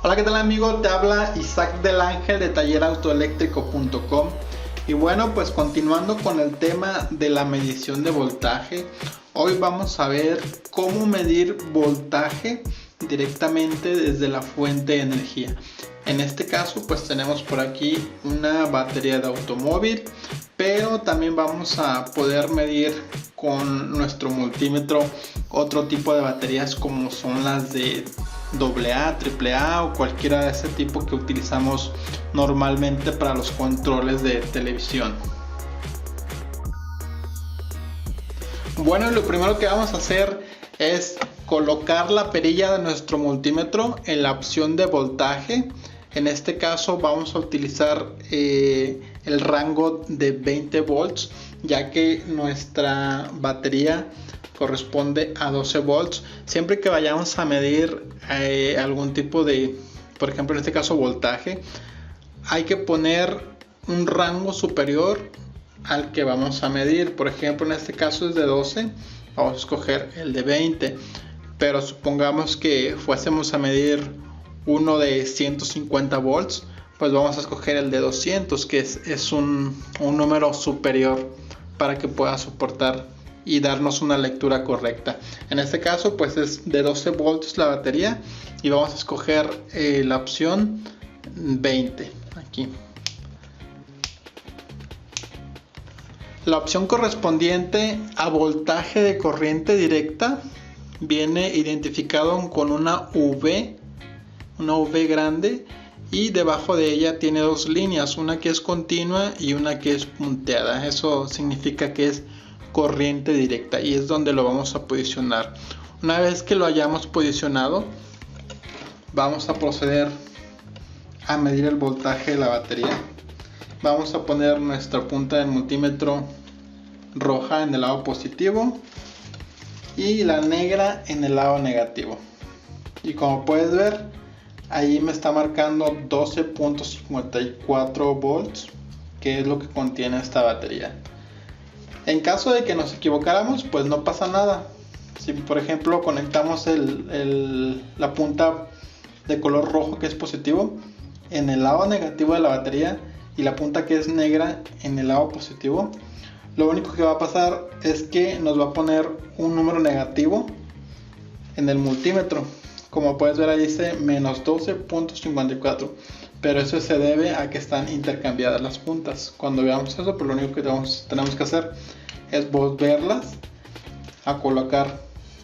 Hola, ¿qué tal amigo? Te habla Isaac del Ángel de tallerautoeléctrico.com. Y bueno, pues continuando con el tema de la medición de voltaje, hoy vamos a ver cómo medir voltaje directamente desde la fuente de energía. En este caso pues tenemos por aquí una batería de automóvil, pero también vamos a poder medir con nuestro multímetro otro tipo de baterías como son las de AA, AAA o cualquiera de ese tipo que utilizamos normalmente para los controles de televisión. Bueno, lo primero que vamos a hacer es colocar la perilla de nuestro multímetro en la opción de voltaje. En este caso vamos a utilizar el rango de 20 volts, ya que nuestra batería corresponde a 12 volts. Siempre que vayamos a medir algún tipo de, por ejemplo en este caso voltaje, hay que poner un rango superior al que vamos a medir. Por ejemplo en este caso es de 12, vamos a escoger el de 20, pero supongamos que fuésemos a medir uno de 150 volts, pues vamos a escoger el de 200, que es un número superior para que pueda soportar y darnos una lectura correcta. En este caso pues es de 12 volts la batería y vamos a escoger la opción 20 aquí. La opción correspondiente a voltaje de corriente directa viene identificado con una V grande, y debajo de ella tiene dos líneas, una que es continua y una que es punteada. Eso significa que es corriente directa y es donde lo vamos a posicionar. Una vez que lo hayamos posicionado, vamos a proceder a medir el voltaje de la batería. Vamos a poner nuestra punta del multímetro roja en el lado positivo y la negra en el lado negativo, y como puedes ver ahí me está marcando 12.54 volts, que es lo que contiene esta batería. En caso de que nos equivocáramos, pues no pasa nada. Si por ejemplo conectamos la punta de color rojo, que es positivo, en el lado negativo de la batería, y la punta que es negra en el lado positivo, lo único que va a pasar es que nos va a poner un número negativo en el multímetro. Como puedes ver ahí dice menos 12.54, pero eso se debe a que están intercambiadas las puntas. Cuando veamos eso, pues lo único que tenemos que hacer es volverlas a colocar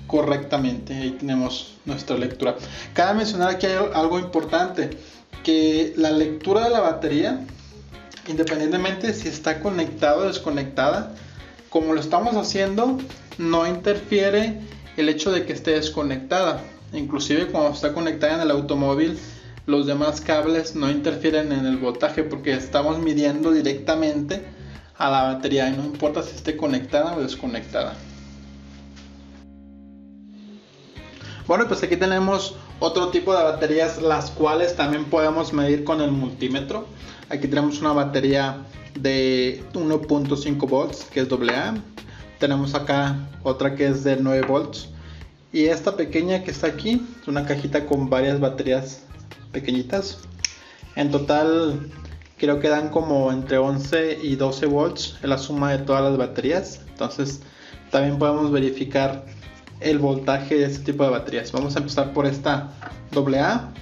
correctamente. Ahí tenemos nuestra lectura. Cabe mencionar aquí algo importante, que la lectura de la batería, independientemente si está conectada o desconectada, como lo estamos haciendo, no interfiere el hecho de que esté desconectada. Inclusive cuando está conectada en el automóvil, los demás cables no interfieren en el voltaje, porque estamos midiendo directamente a la batería y no importa si esté conectada o desconectada. Bueno, pues aquí tenemos otro tipo de baterías, las cuales también podemos medir con el multímetro. Aquí tenemos una batería de 1.5 volts, que es AA. Tenemos acá otra que es de 9 volts. Y esta pequeña que está aquí es una cajita con varias baterías pequeñitas. En total creo que dan como entre 11 y 12 volts en la suma de todas las baterías. Entonces también podemos verificar el voltaje de este tipo de baterías. Vamos a empezar por esta AA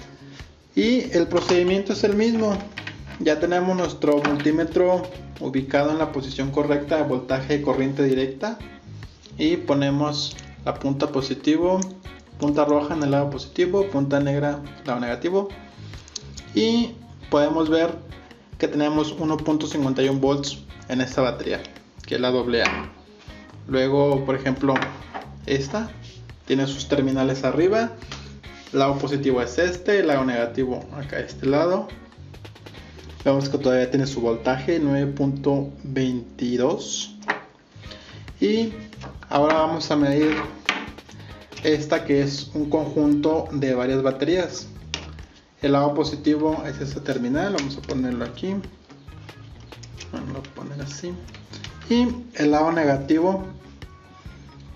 y el procedimiento es el mismo. Ya tenemos nuestro multímetro ubicado en la posición correcta de voltaje de corriente directa y ponemos la punta positivo, punta roja en el lado positivo, punta negra en el lado negativo, y podemos ver que tenemos 1.51 volts en esta batería, que es la AA. Luego, por ejemplo, esta tiene sus terminales arriba, el lado positivo es el lado negativo acá a este lado. Vemos que todavía tiene su voltaje 9.22. Y ahora vamos a medir esta, que es un conjunto de varias baterías. El lado positivo es este terminal, vamos a ponerlo aquí, vamos a poner así, y el lado negativo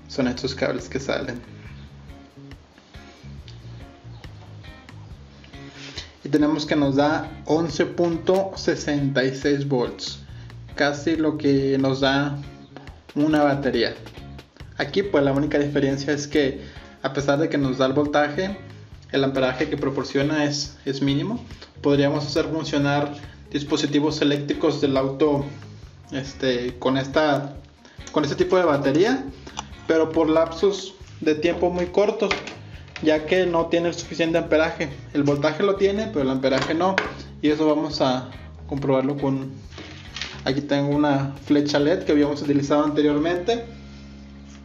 son estos cables que salen. tenemos que nos da 11.66 volts, casi lo que nos da una batería. Aquí pues la única diferencia es que a pesar de que nos da el voltaje, el amperaje que proporciona es mínimo. Podríamos hacer funcionar dispositivos eléctricos del auto con este tipo de batería, pero por lapsos de tiempo muy cortos, ya que no tiene el suficiente amperaje. El voltaje lo tiene, pero el amperaje no, y eso vamos a comprobarlo con... Aquí tengo una flecha LED que habíamos utilizado anteriormente.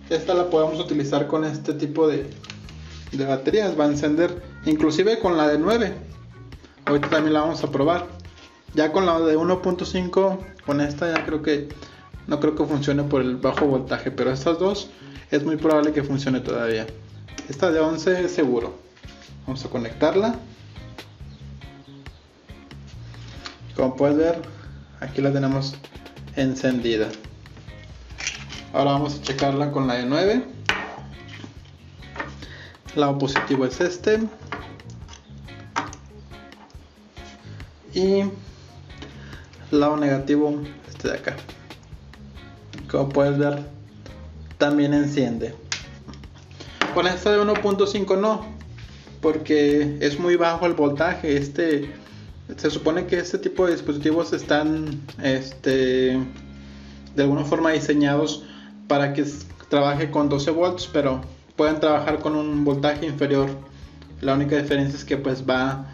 Esta la podemos utilizar con este tipo de baterías, va a encender inclusive con la de 9. Ahorita también la vamos a probar. Ya con la de 1.5, con esta ya no creo que funcione por el bajo voltaje, pero estas dos es muy probable que funcione todavía. Esta de 11 es seguro. Vamos a conectarla. Como puedes ver, aquí la tenemos encendida. Ahora vamos a checarla con la de 9. Lado positivo es este. Y lado negativo este de acá. Como puedes ver, también enciende. Con esta de 1.5 no, porque es muy bajo el voltaje. Se supone que este tipo de dispositivos están de alguna forma diseñados para que trabaje con 12 volts, pero pueden trabajar con un voltaje inferior. La única diferencia es que pues va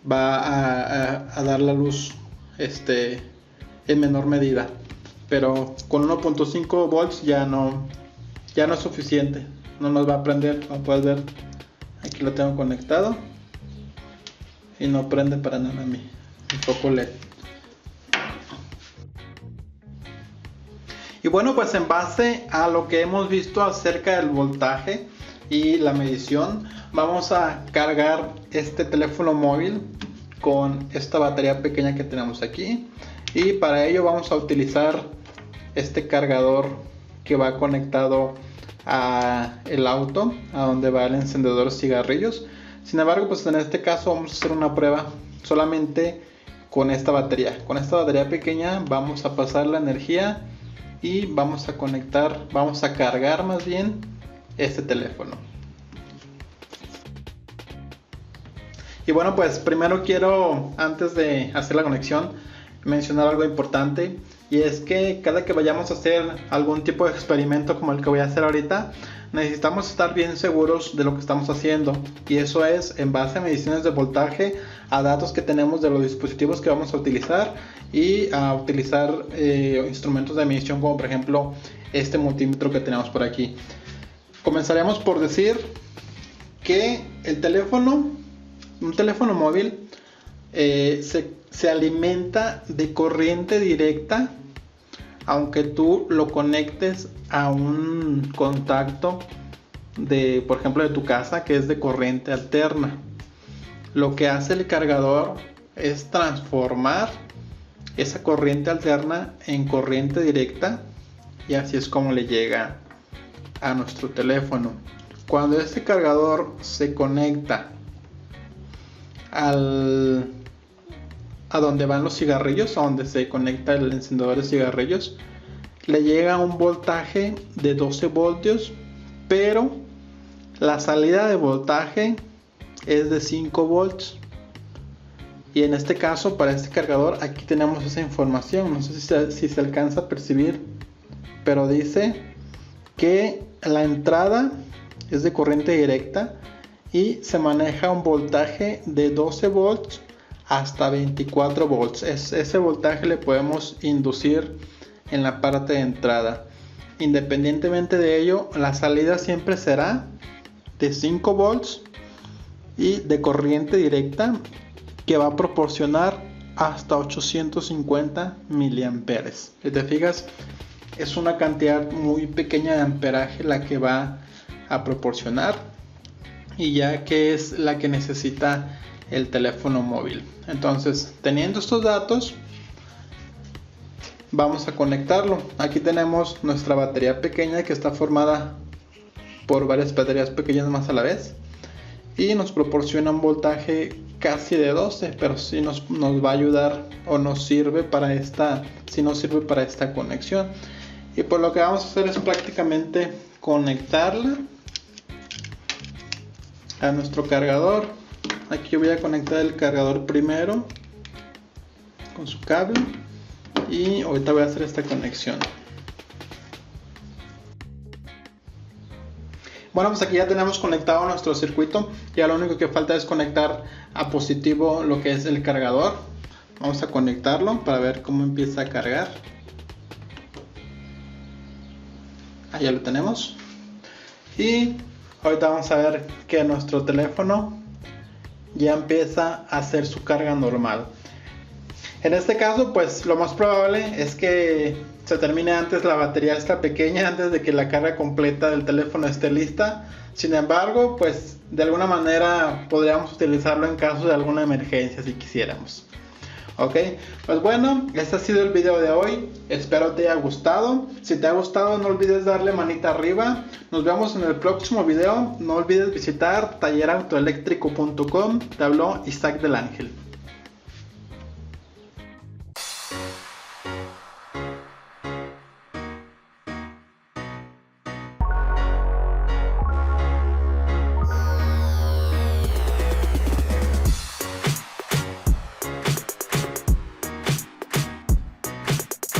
a dar la luz en menor medida, pero con 1.5 volts ya no es suficiente, no nos va a prender. Como puedes ver, aquí lo tengo conectado y no prende para nada mi foco LED. Y bueno, pues en base a lo que hemos visto acerca del voltaje y la medición, vamos a cargar este teléfono móvil con esta batería pequeña que tenemos aquí, y para ello vamos a utilizar este cargador que va conectado a el auto, a donde va el encendedor de cigarrillos. Sin embargo, pues en este caso vamos a hacer una prueba solamente con esta batería. Con esta batería pequeña vamos a pasar la energía y vamos a cargar más bien este teléfono. Y bueno, pues primero quiero, antes de hacer la conexión, mencionar algo importante, y es que cada que vayamos a hacer algún tipo de experimento como el que voy a hacer ahorita, necesitamos estar bien seguros de lo que estamos haciendo, y eso es en base a mediciones de voltaje, a datos que tenemos de los dispositivos que vamos a utilizar, y a utilizar instrumentos de medición como por ejemplo este multímetro que tenemos por aquí. Comenzaremos por decir que un teléfono móvil se alimenta de corriente directa, aunque tú lo conectes a un contacto por ejemplo, de tu casa, que es de corriente alterna. Lo que hace el cargador es transformar esa corriente alterna en corriente directa, y así es como le llega a nuestro teléfono. Cuando este cargador se conecta a donde van los cigarrillos, a donde se conecta el encendedor de cigarrillos, le llega un voltaje de 12 voltios, pero la salida de voltaje es de 5 volts. Y en este caso, para este cargador, aquí tenemos esa información. No sé si se alcanza a percibir, pero dice que la entrada es de corriente directa y se maneja un voltaje de 12 volts hasta 24 volts. Ese voltaje le podemos inducir en la parte de entrada. Independientemente de ello, la salida siempre será de 5 volts y de corriente directa, que va a proporcionar hasta 850 miliamperes. Si te fijas, es una cantidad muy pequeña de amperaje la que va a proporcionar, y ya que es la que necesita el teléfono móvil. Entonces, teniendo estos datos, vamos a conectarlo. Aquí tenemos nuestra batería pequeña, que está formada por varias baterías pequeñas más a la vez, y nos proporciona un voltaje casi de 12, pero sí nos va a ayudar o nos sirve para esta, si nos sirve para esta conexión. Y pues lo que vamos a hacer es prácticamente conectarla a nuestro cargador. Aquí voy a conectar el cargador primero con su cable y ahorita voy a hacer esta conexión. Bueno, pues aquí ya tenemos conectado nuestro circuito. Ya lo único que falta es conectar a positivo lo que es el cargador. Vamos a conectarlo para ver cómo empieza a cargar. Ahí ya lo tenemos. Y ahorita vamos a ver que nuestro teléfono ya empieza a hacer su carga normal. En este caso, pues lo más probable es que se termine antes la batería esta pequeña, antes de que la carga completa del teléfono esté lista. Sin embargo, pues de alguna manera podríamos utilizarlo en caso de alguna emergencia si quisiéramos. Ok, pues bueno, este ha sido el video de hoy. Espero te haya gustado. Si te ha gustado, no olvides darle manita arriba. Nos vemos en el próximo video. No olvides visitar tallerautoeléctrico.com. Te habló Isaac del Ángel.